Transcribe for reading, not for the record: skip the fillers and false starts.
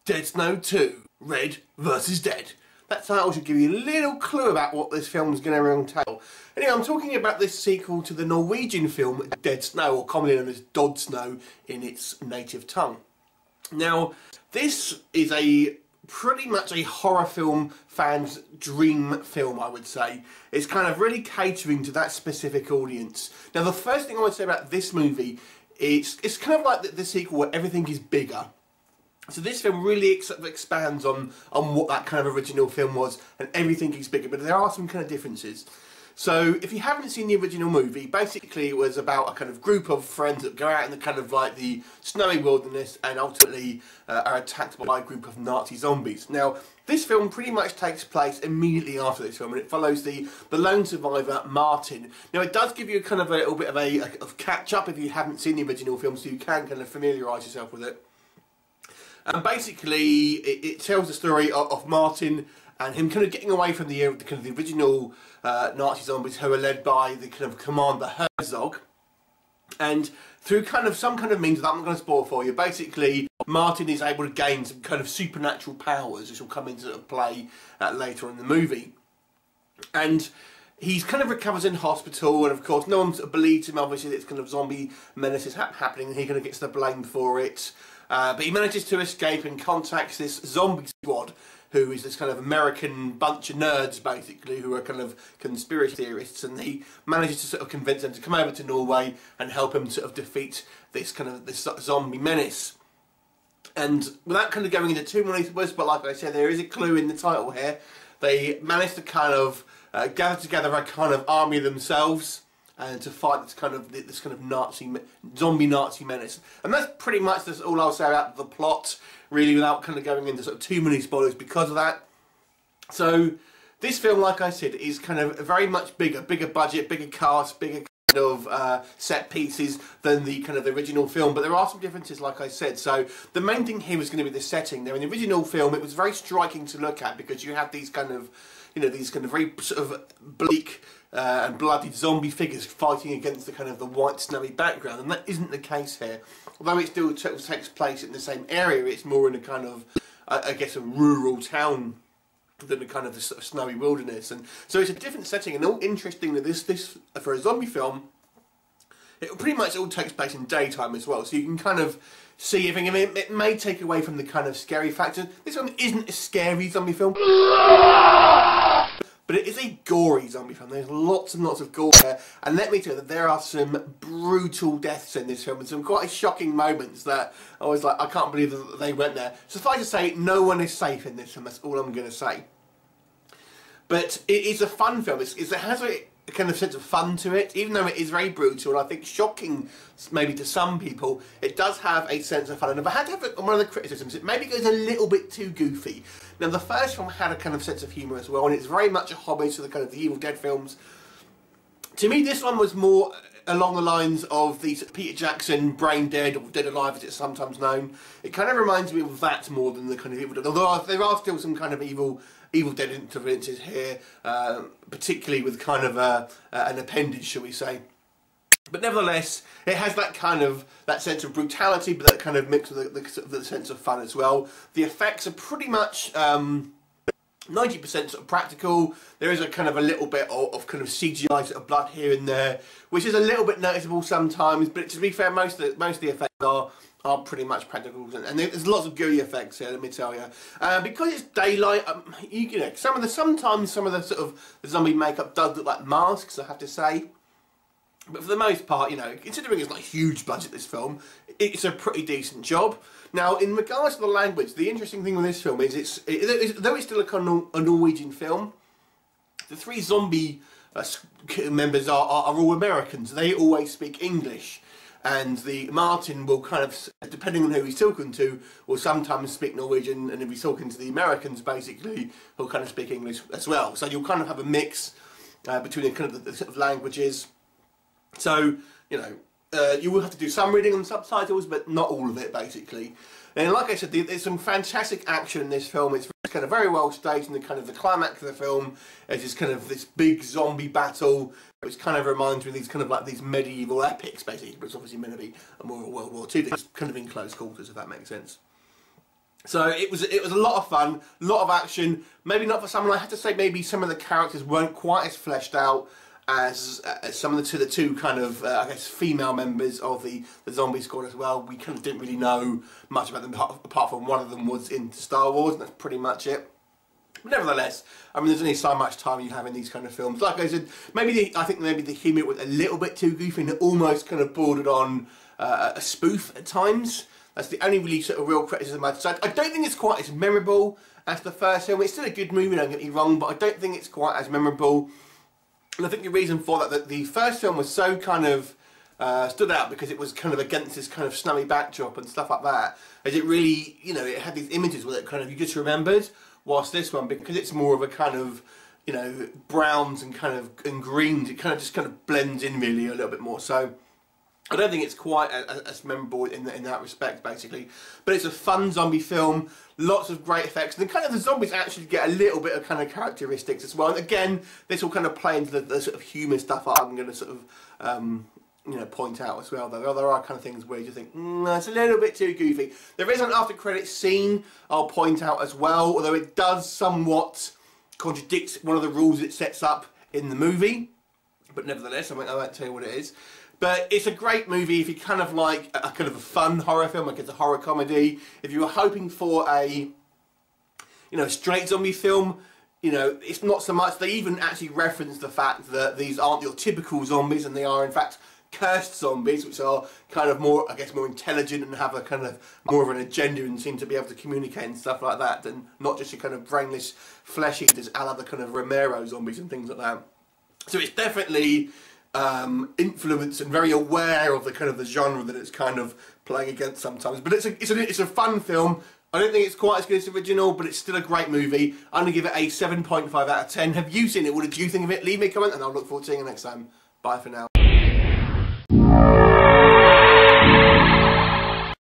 Dead Snow 2, Red vs Dead. That title should give you a little clue about what this film is going to entail. Anyway, I'm talking about this sequel to the Norwegian film Dead Snow, or commonly known as Dod Snow in its native tongue. Now, this is pretty much a horror film fan's dream film, I would say. It's kind of really catering to that specific audience. Now, the first thing I want to say about this movie is it's kind of like the sequel where everything is bigger. So this film really expands on what that kind of original film was, and everything is bigger, but there are some kind of differences. So if you haven't seen the original movie, basically it was about a kind of group of friends that go out in the kind of like the snowy wilderness and ultimately are attacked by a group of Nazi zombies. Now, this film pretty much takes place immediately after this film, and it follows the lone survivor, Martin. Now, it does give you kind of a little bit of a catch-up if you haven't seen the original film, so you can kind of familiarise yourself with it. And basically, it tells the story of Martin and him kind of getting away from the original Nazi zombies who are led by the kind of commander Herzog. And through some kind of means that I'm not going to spoil for you, basically Martin is able to gain some kind of supernatural powers, which will come into play later in the movie. And he's kind of recovers in hospital, and of course no one believes him. Obviously, it's kind of zombie menaces happening, and he kind of gets the blame for it. But he manages to escape and contacts this zombie squad, who is this kind of American bunch of nerds, basically, who are kind of conspiracy theorists, and he manages to sort of convince them to come over to Norway and help him sort of defeat this zombie menace. And without kind of going into too many words, but like I said, there is a clue in the title here. They manage to kind of gather together a kind of army themselves and to fight this kind of zombie Nazi menace. And that's pretty much all I'll say about the plot, really, without kind of going into sort of too many spoilers because of that. So this film, like I said, is kind of very much bigger budget, bigger cast, bigger kind of set pieces than the kind of the original film. But there are some differences, like I said. So the main thing here was going to be the setting. Now, in the original film, it was very striking to look at because you had these kind of, these kind of very sort of bleak and bloody zombie figures fighting against the white snowy background, and that isn't the case here. Although it still takes place in the same area, it's more in a kind of, I guess, a rural town than a kind of the sort of snowy wilderness, and so it's a different setting. And all interesting that this for a zombie film, it pretty much all takes place in daytime as well, so you can kind of see everything. I mean, it may take away from the kind of scary factor. This one isn't a scary zombie film, but it is a gory zombie film. There's lots and lots of gore there, and let me tell you that there are some brutal deaths in this film, and some quite shocking moments that I was like, I can't believe that they went there. Suffice to say, no one is safe in this film, that's all I'm going to say. But it is a fun film. It has a kind of sense of fun to it, even though it is very brutal and I think shocking maybe to some people. It does have a sense of fun, and if I had to have one of the criticisms, it maybe goes a little bit too goofy. Now, the first film had a kind of sense of humour as well, and it's very much a homage to the kind of the Evil Dead films. To me, this one was more along the lines of the Peter Jackson Brain Dead, or Dead Alive as it's sometimes known. It kind of reminds me of that more than the kind of Evil Dead, although there are still some kind of Evil Dead influences here, particularly with kind of an appendage, shall we say. But nevertheless, it has that sense of brutality, but that kind of mix with the sense of fun as well. The effects are pretty much 90% sort of practical. There is a kind of a little bit of kind of CGI sort of blood here and there, which is a little bit noticeable sometimes. But to be fair, most of the effects are pretty much practical, and there's lots of gooey effects here, let me tell you. Because it's daylight, sometimes some of the sort of the zombie makeup does look like masks, I have to say. But for the most part, considering it's not a huge budget, this film, it's a pretty decent job. Now, in regards to the language, the interesting thing with this film is though it's still a Norwegian film, the three zombie members are all Americans. They always speak English. And the Martin will kind of, depending on who he's talking to, will sometimes speak Norwegian, and if he's talking to the Americans, basically, he'll kind of speak English as well. So you'll kind of have a mix between the sort of languages. So, you will have to do some reading on subtitles, but not all of it, basically. And like I said, there's some fantastic action in this film. It's kind of very well staged, and the climax of the film is just kind of this big zombie battle, which kind of reminds me of these medieval epics, basically, but it's obviously meant to be more of a World War II. It's kind of in close quarters, if that makes sense. So it was a lot of fun, a lot of action. Maybe not for someone. I have to say maybe some of the characters weren't quite as fleshed out as some of the two kind of I guess female members of the zombie squad as well. We kind of didn't really know much about them apart from one of them was into Star Wars, and that's pretty much it. But nevertheless, I mean, there's only so much time you have in these kind of films. Like I said, I think maybe the humour was a little bit too goofy and it almost kind of bordered on a spoof at times. That's the only really sort of real criticism I'd say. I don't think it's quite as memorable as the first film. It's still a good movie, don't get me wrong, but I don't think it's quite as memorable. And I think the reason for that the first film was so kind of stood out because it was kind of against this kind of snowy backdrop and stuff like that. As it really, you know, it had these images with it kind of you just remembered. Whilst this one, because it's more of a kind of, you know, browns and and greens, it kind of just blends in really a little bit more. So I don't think it's quite as memorable in that respect, basically. But it's a fun zombie film, lots of great effects, and the zombies actually get a little bit of kind of characteristics as well. And again, this will kind of play into the sort of humour stuff that I'm going to sort of you know, point out as well. Though there are kind of things where you think, it's a little bit too goofy. There is an after credits scene I'll point out as well, although it does somewhat contradict one of the rules it sets up in the movie. But nevertheless, I won't tell you what it is. But it's a great movie if you kind of like a kind of a fun horror film, like it's a horror comedy. If you were hoping for a, you know, straight zombie film, you know, it's not so much. They even actually reference the fact that these aren't your typical zombies, and they are in fact cursed zombies, which are kind of more, I guess, more intelligent and have a kind of more of an agenda and seem to be able to communicate and stuff like that, than not just your kind of brainless flesh eaters a la the kind of Romero zombies and things like that. So it's definitely influenced and very aware of the kind of the genre that it's kind of playing against sometimes. But it's a fun film. I don't think it's quite as good as the original, but it's still a great movie. I'm going to give it a 7.5 out of 10. Have you seen it? What did you think of it? Leave me a comment and I'll look forward to seeing you next time. Bye for now.